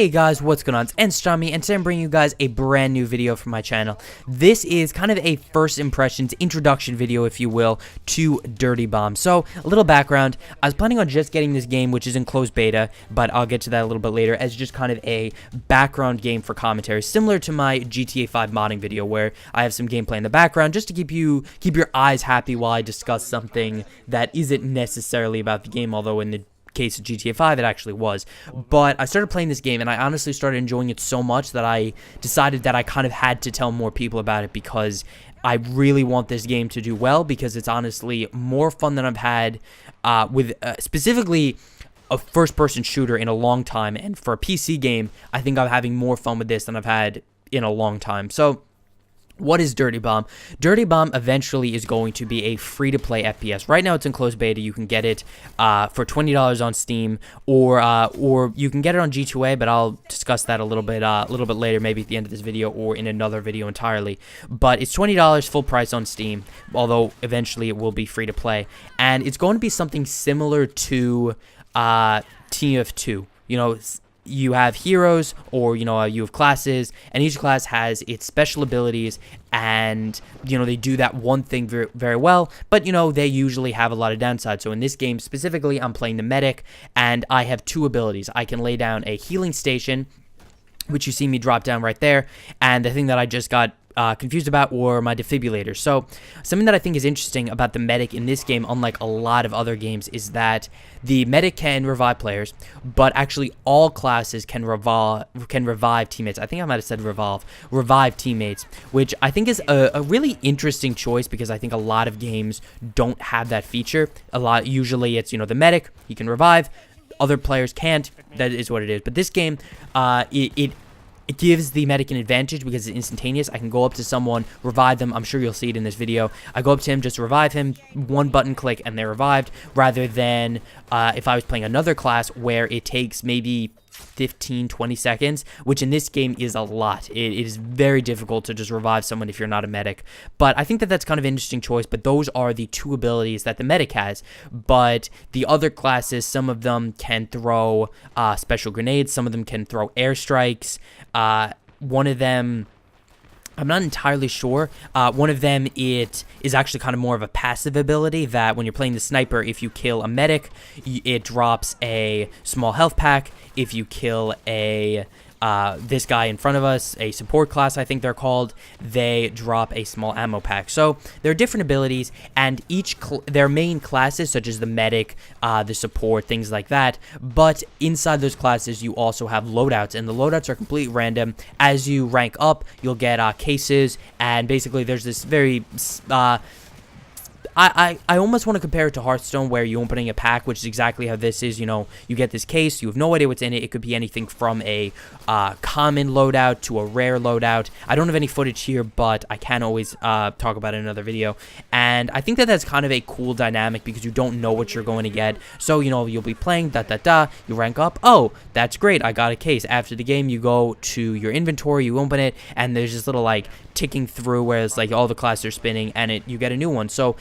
Hey guys, what's going on? It's Enstommy, and today I'm bringing you guys a brand new video from my channel. This is kind of a first impressions introduction video, if you will, to Dirty Bomb. So, a little background. I was planning on just getting this game, which is in closed beta, but I'll get to that a little bit later, as just kind of a background game for commentary, similar to my GTA 5 modding video, where I have some gameplay in the background, just to keep your eyes happy while I discuss something that isn't necessarily about the game, although in the case of GTA 5 it actually was. But I started playing this game and I honestly started enjoying it so much that I decided that I kind of had to tell more people about it, because I really want this game to do well, because it's honestly more fun than I've had with specifically a first-person shooter in a long time. And for a PC game, I think I'm having more fun with this than I've had in a long time. So what is Dirty Bomb? Dirty Bomb eventually is going to be a free-to-play FPS. Right now it's in closed beta. You can get it for $20 on Steam, or you can get it on G2A, but I'll discuss that a little bit later, maybe at the end of this video or in another video entirely. But it's $20 full price on Steam, although eventually it will be free-to-play. And it's going to be something similar to TF2. You know, you have heroes, or you have classes, and each class has its special abilities, and they do that one thing very, very well, but they usually have a lot of downsides. So in this game specifically, I'm playing the medic, and I have two abilities. I can lay down a healing station, which you see me drop down right there, and the thing that I just got confused about were my defibrillators. So something that I think is interesting about the medic in this game, unlike a lot of other games, is that the medic can revive players, but actually all classes can revive teammates. I think I might have said revive teammates, which I think is a really interesting choice, because I think a lot of games don't have that feature. Usually it's the medic, he can revive, other players can't. That is what it is. But this game, it gives the medic an advantage because it's instantaneous. I can go up to someone, revive them. I'm sure you'll see it in this video. I go up to him, just revive him, one button click, and they're revived, rather than if I was playing another class where it takes maybe 15-20 seconds, which in this game is a lot. It is very difficult to just revive someone if you're not a medic. But I think that that's kind of an interesting choice. But those are the two abilities that the medic has. But the other classes, some of them can throw special grenades, some of them can throw airstrikes. One of them, I'm not entirely sure. One of them, it is actually kind of more of a passive ability, that when you're playing the sniper, if you kill a medic, it drops a small health pack. If you kill this guy in front of us, a support class, I think they're called, they drop a small ammo pack. So there are different abilities, and their main classes, such as the medic, the support, things like that. But inside those classes, you also have loadouts, and the loadouts are completely random. As you rank up, you'll get cases, and basically there's this very I almost want to compare it to Hearthstone, where you're opening a pack, which is exactly how this is. You get this case, you have no idea what's in it. It could be anything from a common loadout to a rare loadout. I don't have any footage here, but I can always talk about it in another video. And I think that that's kind of a cool dynamic, because you don't know what you're going to get. So, you'll be playing, you rank up. Oh, that's great, I got a case. After the game, you go to your inventory, you open it, and there's this little, ticking through where it's all the classes are spinning, and you get a new one. So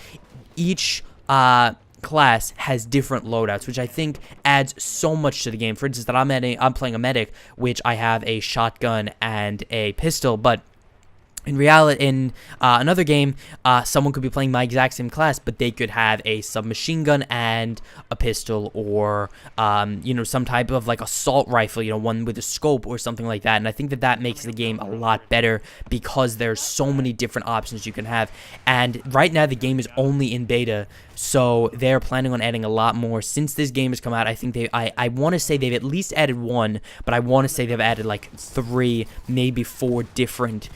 each class has different loadouts, which I think adds so much to the game. For instance, that I'm playing a medic, which I have a shotgun and a pistol, but in reality, in another game, someone could be playing my exact same class, but they could have a submachine gun and a pistol, or some type of assault rifle, one with a scope or something like that. And I think that that makes the game a lot better, because there's so many different options you can have. And right now the game is only in beta, so they're planning on adding a lot more since this game has come out. I think I want to say they've at least added one, but I want to say they've added 3, maybe 4 different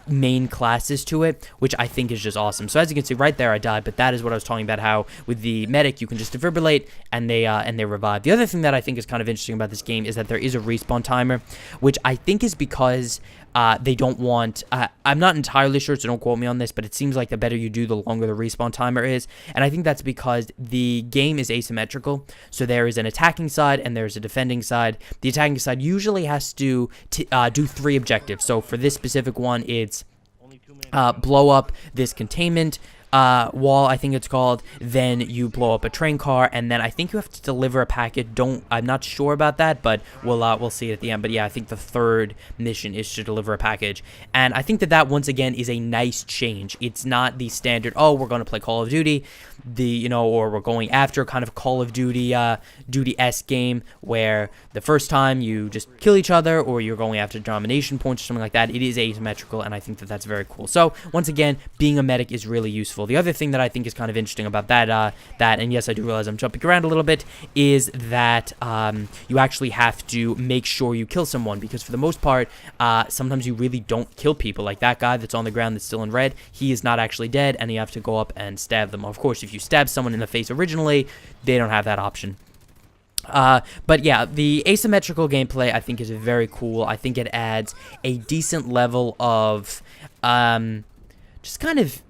main classes to it, which I think is just awesome. So as you can see right there, I died, but that is what I was talking about, how with the medic you can just defibrillate and they revive. The other thing that I think is kind of interesting about this game is that there is a respawn timer, which I think is because they don't want, I'm not entirely sure, so don't quote me on this, but it seems like the better you do, the longer the respawn timer is. And I think that's because the game is asymmetrical. So there is an attacking side and there's a defending side. The attacking side usually has to do 3 objectives. So for this specific one, it's blow up this containment wall, I think it's called. Then you blow up a train car, and then I think you have to deliver a package. I'm not sure about that, but we'll see it at the end. But yeah, I think the third mission is to deliver a package, and I think that once again is a nice change. It's not the standard, oh, we're going to play Call of Duty, or we're going after kind of Call of Duty Duty-esque game where the first time you just kill each other, or you're going after domination points or something like that. It is asymmetrical, and I think that that's very cool. So once again, being a medic is really useful. The other thing that I think is kind of interesting about that, and yes, I do realize I'm jumping around a little bit, is that you actually have to make sure you kill someone, because for the most part, sometimes you really don't kill people. Like that guy that's on the ground that's still in red, he is not actually dead, and you have to go up and stab them. Of course, if you stab someone in the face originally, they don't have that option. But yeah, the asymmetrical gameplay I think is very cool. I think it adds a decent level of just kind of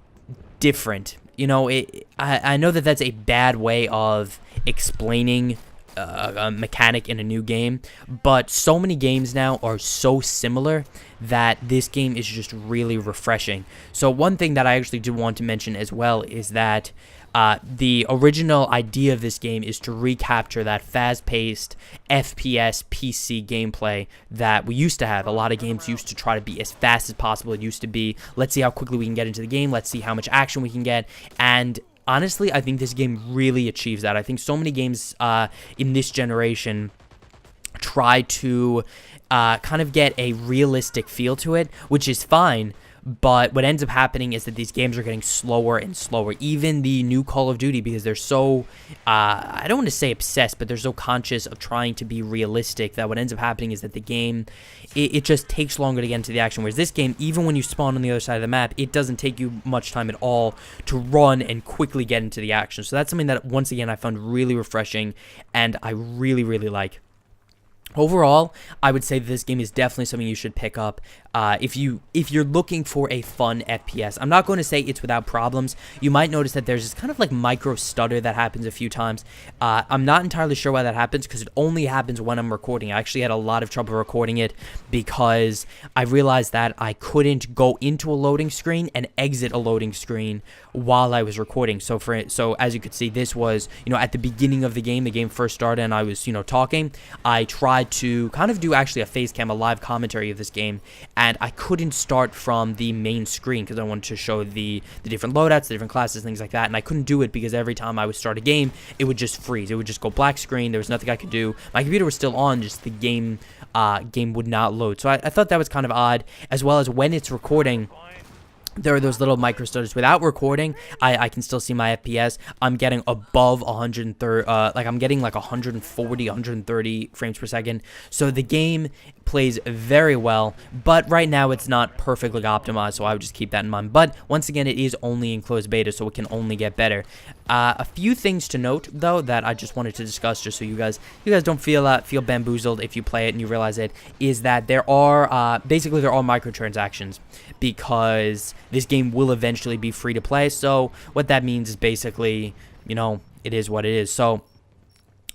different. I know that that's a bad way of explaining a mechanic in a new game, but so many games now are so similar that this game is just really refreshing. So one thing that I actually do want to mention as well is that the original idea of this game is to recapture that fast-paced FPS PC gameplay that we used to have. A lot of games used to try to be as fast as possible. It used to be, let's see how quickly we can get into the game, let's see how much action we can get, and honestly, I think this game really achieves that. I think so many games in this generation try to kind of get a realistic feel to it, which is fine. But what ends up happening is that these games are getting slower and slower. Even the new Call of Duty, because they're so, I don't want to say obsessed, but they're so conscious of trying to be realistic, that what ends up happening is that the game, it just takes longer to get into the action. Whereas this game, even when you spawn on the other side of the map, it doesn't take you much time at all to run and quickly get into the action. So that's something that, once again, I found really refreshing, and I really, really like. Overall, I would say that this game is definitely something you should pick up if you're looking for a fun FPS. I'm not going to say it's without problems. You might notice that there's this kind of like micro stutter that happens a few times. I'm not entirely sure why that happens, because it only happens when I'm recording. I actually had a lot of trouble recording it because I realized that I couldn't go into a loading screen and exit a loading screen while I was recording. So as you could see, this was, at the beginning of the game first started, and I was, talking. I tried to kind of do actually a face cam, a live commentary of this game, and I couldn't start from the main screen because I wanted to show the different loadouts, the different classes, things like that, and I couldn't do it because every time I would start a game, it would just freeze. It would just go black screen. There was nothing I could do. My computer was still on, just the game would not load. So I thought that was kind of odd, as well as when it's recording, there are those little micro stutters. Without recording, I can still see my FPS. I'm getting above 130, I'm getting like 140, 130 frames per second. So the game plays very well, but right now it's not perfectly optimized, so I would just keep that in mind. But once again, it is only in closed beta, so it can only get better. A few things to note, though, that I just wanted to discuss, just so you guys don't feel bamboozled if you play it and you realize it, is that there are basically microtransactions, because this game will eventually be free to play. So what that means is basically, it is what it is. So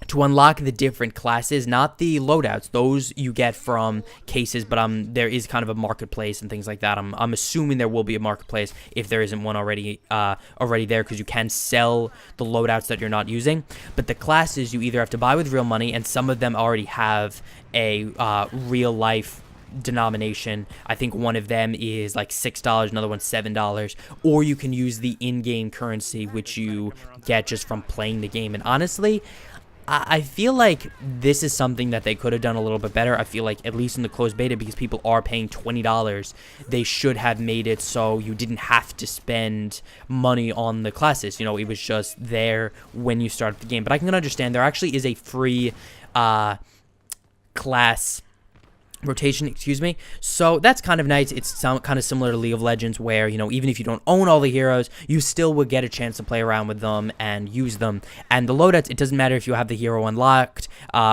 to unlock the different classes, not the loadouts, those you get from cases, but there is kind of a marketplace and things like that. I'm assuming there will be a marketplace if there isn't one already there, because you can sell the loadouts that you're not using. But the classes you either have to buy with real money, and some of them already have a real life denomination. I think one of them is like $6, another one's $7, or you can use the in-game currency, which you get just from playing the game. And honestly, I feel like this is something that they could have done a little bit better. I feel like, at least in the closed beta, because people are paying $20, they should have made it so you didn't have to spend money on the classes. It was just there when you started the game. But I can understand there actually is a free class rotation, so that's kind of nice. It's kind of similar to League of Legends, where even if you don't own all the heroes, you still will get a chance to play around with them and use them. And the loadouts, it doesn't matter if you have the hero unlocked,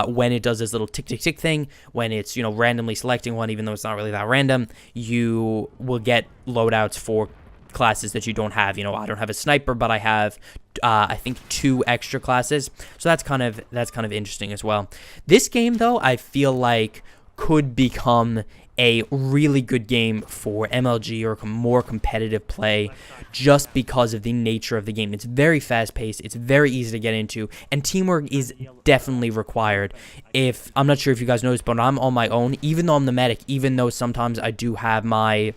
when it does this little tick tick tick thing, when it's randomly selecting one, even though it's not really that random, you will get loadouts for classes that you don't have. I don't have a sniper, but I have I think 2 extra classes, so that's kind of interesting as well. This game, though, I feel like could become a really good game for MLG or more competitive play just because of the nature of the game. It's very fast-paced, it's very easy to get into, and teamwork is definitely required. I'm not sure if you guys noticed, but I'm on my own, even though I'm the medic, even though sometimes I do have my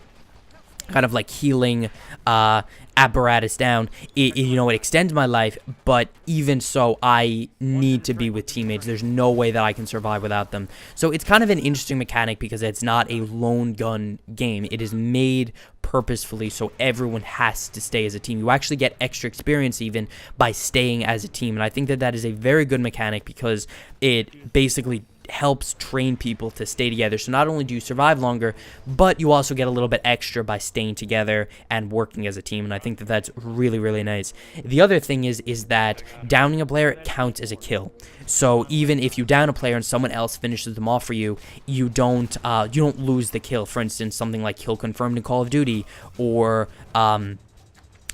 kind of like healing apparatus down, it extends my life, but even so, I need to be with teammates. There's no way that I can survive without them. So it's kind of an interesting mechanic because it's not a lone gun game. It is made purposefully so everyone has to stay as a team. You actually get extra experience even by staying as a team, and I think that that is a very good mechanic because it basically helps train people to stay together. So not only do you survive longer, but you also get a little bit extra by staying together and working as a team, and I think that that's really, really nice. The other thing is that downing a player counts as a kill. So even if you down a player and someone else finishes them off for you, you don't lose the kill. For instance, something like kill confirmed in Call of Duty, or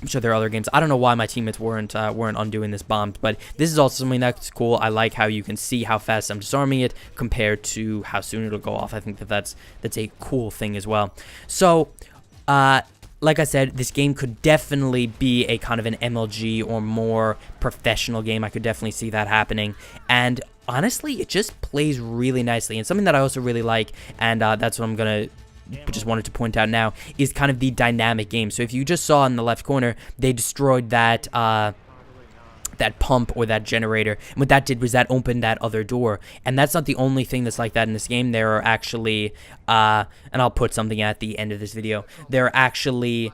I'm sure there are other games. I don't know why my teammates weren't undoing this bomb, but this is also something that's cool. I like how you can see how fast I'm disarming it compared to how soon it'll go off. I think that that's a cool thing as well. So, like I said, this game could definitely be a kind of an MLG or more professional game. I could definitely see that happening, and honestly, it just plays really nicely. And something that I also really like, and that's what I'm gonna just wanted to point out now, is kind of the dynamic game. So if you just saw in the left corner, they destroyed that that pump or that generator, and what that did was that opened that other door. And that's not the only thing that's like that in this game. There are actually and I'll put something at the end of this video, there are actually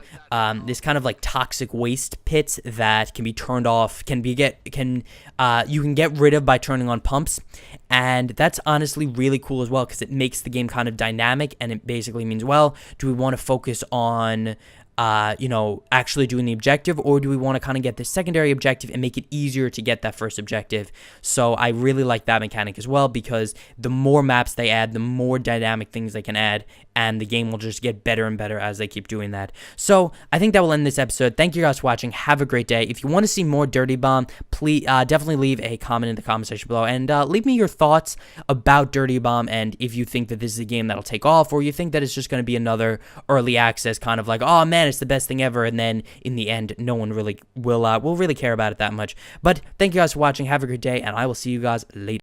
this kind of like toxic waste pits that can be turned off, you can get rid of by turning on pumps. And that's honestly really cool as well because it makes the game kind of dynamic, and it basically means, well, do we want to focus on actually doing the objective, or do we want to kind of get the secondary objective and make it easier to get that first objective? So I really like that mechanic as well, because the more maps they add, the more dynamic things they can add, and the game will just get better and better as they keep doing that. So I think that will end this episode. Thank you guys for watching. Have a great day. If you want to see more Dirty Bomb, please definitely leave a comment in the comment section below, and leave me your thoughts about Dirty Bomb, and if you think that this is a game that'll take off, or you think that it's just going to be another early access kind of like, oh man, it's the best thing ever, and then in the end, no one really will really care about it that much. But thank you guys for watching. Have a great day, and I will see you guys later.